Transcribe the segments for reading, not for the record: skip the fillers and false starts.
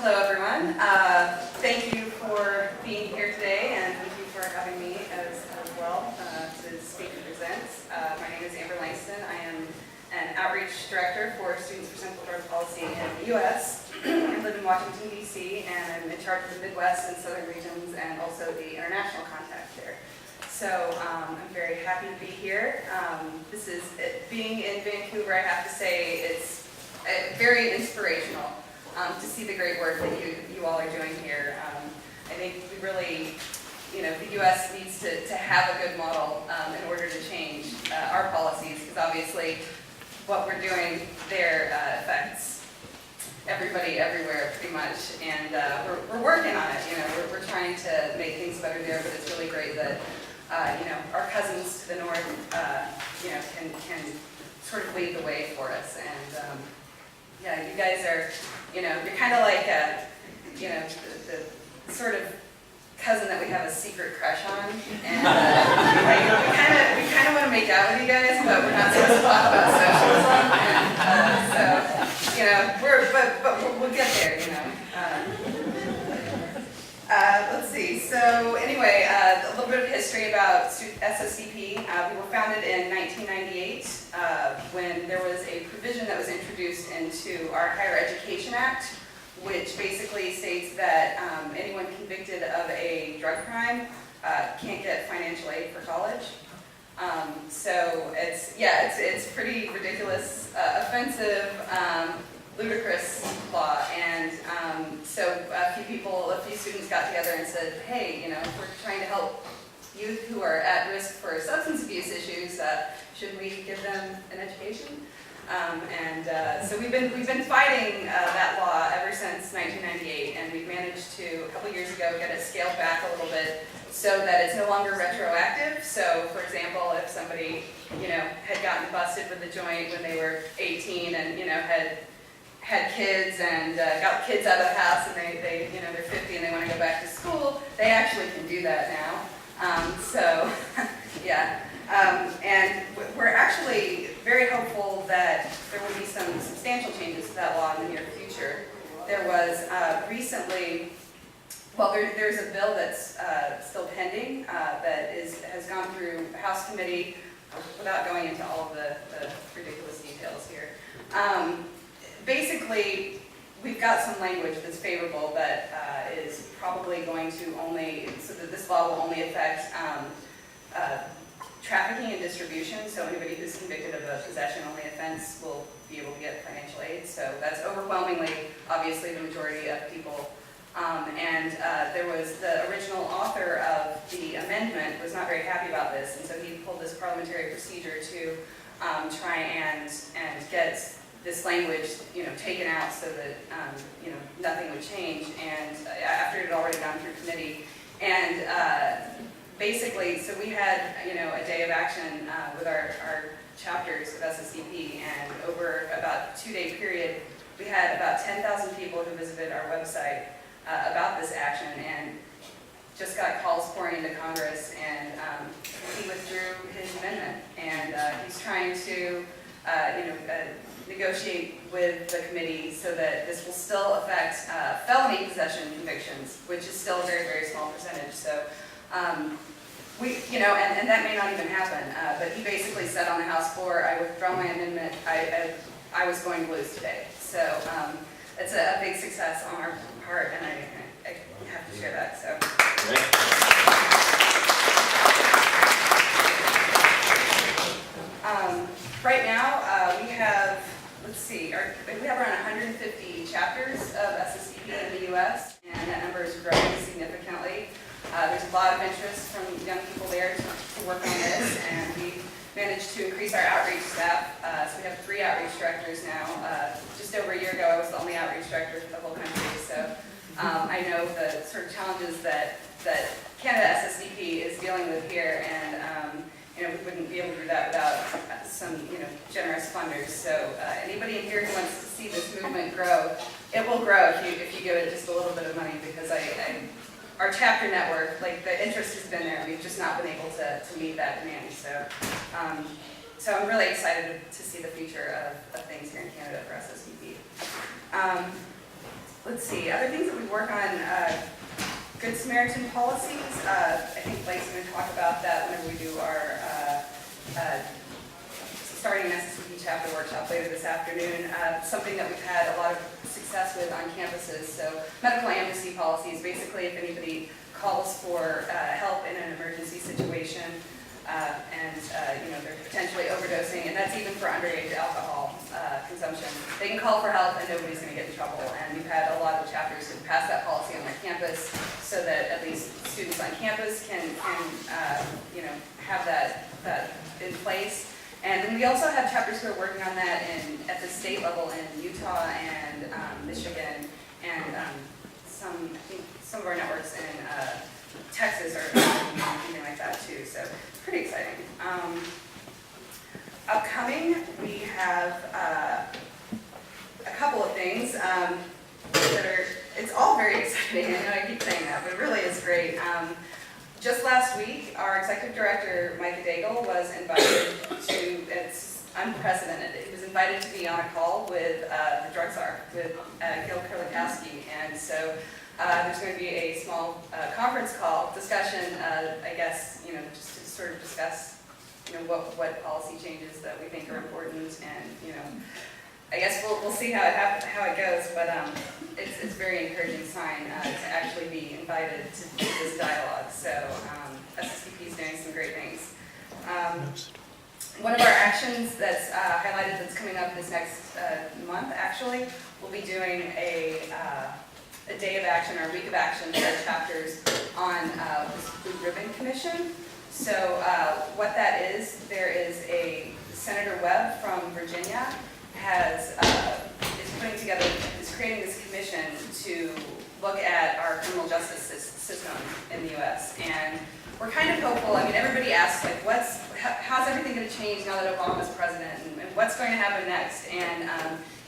Hello, everyone. Thank you for being here today, and thank you for having me as well to speak and present. My name is Langston. I am an outreach director for Students for Central Drug Policy in the U.S. I live in Washington, D.C., and I'm in charge of the Midwest and Southern regions and also the international contact there. So I'm very happy to be here. Being in Vancouver, I have to say, it's very inspirational. To see the great work that you all are doing here. I think we really, the U.S. needs to have a good model in order to change our policies, because obviously what we're doing there affects everybody everywhere pretty much, and we're working on it. We're trying to make things better there, but it's really great that our cousins to the north can sort of lead the way for us. And yeah, you guys are, you're kind of like, the sort of cousin that we have a secret crush on, and we kind of want to make out with you guys, but we're not supposed to talk about socialism, and but we'll get there, Let's see. So anyway, a little bit of history about SSDP. We were founded in 1998 when there was a provision that was introduced into our Higher Education Act, which basically states that anyone convicted of a drug crime can't get financial aid for college. So it's pretty ridiculous, offensive, ludicrous law, and so a few students got together and said, hey, we're trying to help youth who are at risk for substance abuse issues, should we give them an education? So we've been fighting that law ever since 1998, and we've managed to, a couple years ago, get it scaled back a little bit so that it's no longer retroactive. So, for example, if somebody, had gotten busted with a joint when they were 18 and, had kids and got kids out of the house and they're 50 and they want to go back to school, they actually can do that now. Yeah. And we're actually very hopeful that there will be some substantial changes to that law in the near future. There was recently, there's a bill that's still pending that has gone through House committee, without going into all of the ridiculous details here. Basically, we've got some language that's favorable that is probably going to so that this law will only affect trafficking and distribution, so anybody who's convicted of a possession-only offense will be able to get financial aid. So that's overwhelmingly, obviously, the majority of people. There was the original author of the amendment was not very happy about this, and so he pulled this parliamentary procedure to try and get this language, taken out so that, nothing would change. And after it had already gone through committee, and basically, so we had, a day of action with our chapters of SSDP, and over about a 2-day period, we had about 10,000 people who visited our website about this action, and just got calls pouring into Congress, and he withdrew his amendment, and he's trying to, negotiate with the committee so that this will still affect felony possession convictions, which is still a very, very small percentage. So, and that may not even happen, but he basically said on the House floor, I withdraw my amendment, I was going to lose today. So it's a big success on our part, and I have to share that. So. Right now, we have, we have around 150 chapters of SSDP in the U.S., and that number is growing significantly. There's a lot of interest from young people there to work on this, and we managed to increase our outreach staff. So we have 3 outreach directors now. Just over a year ago, I was the only outreach director for the whole country, so I know the sort of challenges that Canada SSDP is dealing with here, and we wouldn't be able to do that without some, generous funders. So anybody in here who wants to see this movement grow, it will grow if you give it just a little bit of money, because our chapter network, the interest has been there. We've just not been able to meet that demand. So I'm really excited to see the future of things here in Canada for SSDP. let's see, other things that we work on, Good Samaritan policies. I think Langston going to talk about that whenever we do our starting an SSP chapter workshop later this afternoon. Something that we've had a lot of success with on campuses. So medical amnesty policies, basically if anybody calls for help in an emergency situation and they're potentially overdosing, and that's even for underage alcohol consumption, they can call for help and nobody's going to get in trouble. And we've had a lot of chapters who pass that policy on their campus so that at least students on campus can have that in place. And then we also have chapters who are working on that at the state level in Utah and Michigan, and I think some of our networks in Texas are doing something like that too. So it's pretty exciting. Upcoming, we have a couple of things that it's all very exciting. I know I keep saying that, but it really is great. Just last week, our executive director, Micah Daigle, was invited to, it's unprecedented, he was invited to be on a call with the drug czar, with Gil Kerlikowske. And so there's going to be a small conference call discussion, I guess, just to sort of discuss, what policy changes that we think are important. And, I guess we'll see how it goes, but it's a very encouraging sign to actually be invited to do this dialogue. So SSCP is doing some great things. One of our actions that's highlighted that's coming up this next month, actually, we'll be doing a day of action or a week of action for our chapters on this Blue Ribbon Commission. So what that is, there is a Senator Webb from Virginia is creating this commission to look at our criminal justice system in the U.S. And we're kind of hopeful. I mean, everybody asks, like, how's everything going to change now that Obama's president, and what's going to happen next? And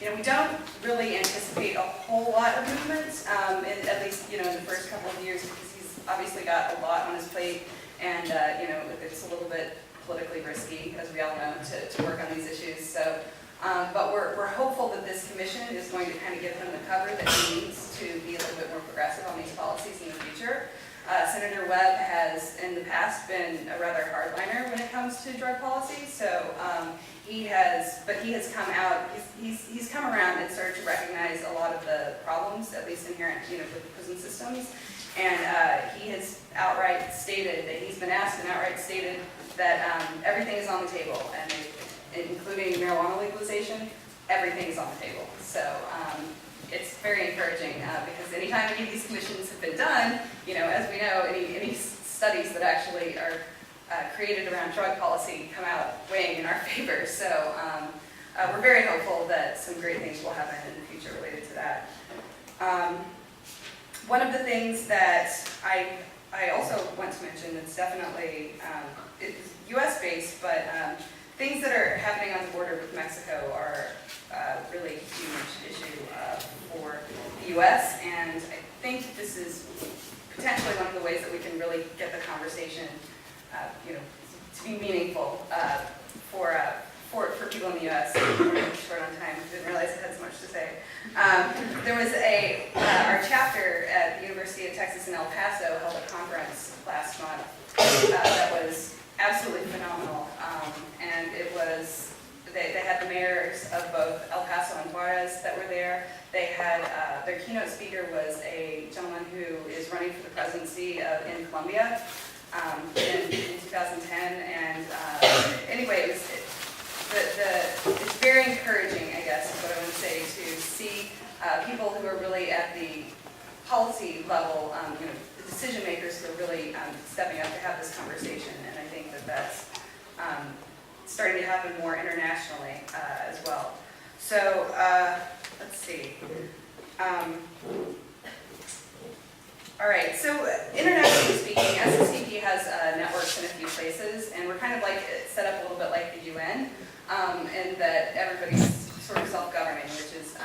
we don't really anticipate a whole lot of movement, at least in the first couple of years, because he's obviously got a lot on his plate, and it's a little bit politically risky, as we all know, to work on these issues. So. But we're hopeful that this commission is going to kind of give him the cover that he needs to be a little bit more progressive on these policies in the future. Senator Webb has in the past been a rather hardliner when it comes to drug policy, so he has come out, he's come around and started to recognize a lot of the problems, at least inherent, with the prison systems, and he has outright stated that he's been asked and outright stated that everything is on the table, and including marijuana legalization, everything is on the table. So it's very encouraging because anytime any of these commissions have been done, as we know, any studies that actually are created around drug policy come out weighing in our favor. So we're very hopeful that some great things will happen in the future related to that. One of the things that I also want to mention that's definitely it's U.S.-based, but things that are happening on the border with Mexico are a really huge issue for the U.S., and I think this is potentially one of the ways that we can really get the conversation, to be meaningful for people in the U.S. We're short on time. I didn't realize I had so much to say. There was our chapter at the University of Texas in El Paso held a conference last month that was absolutely phenomenal, and it was, they had the mayors of both El Paso and Juarez that were there. They had, their keynote speaker was a gentleman who is running for the presidency in Colombia in 2010, and anyway, it's very encouraging, I guess, is what I would say, to see people who are really at the policy level, the decision makers who are really stepping up to have this conversation, and I think that that's starting to happen more internationally as well. So let's see. All right, so internationally speaking, SSCP has networks in a few places, and we're kind of like set up a little bit like the UN, in that everybody's sort of self-governing, which is,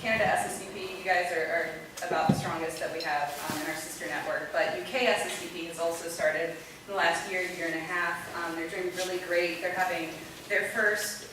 Canada SSCP, you guys are about the strongest that we have in our sister network, but UK SSCP has also started in the last year and a half. They're doing really great. They're having their first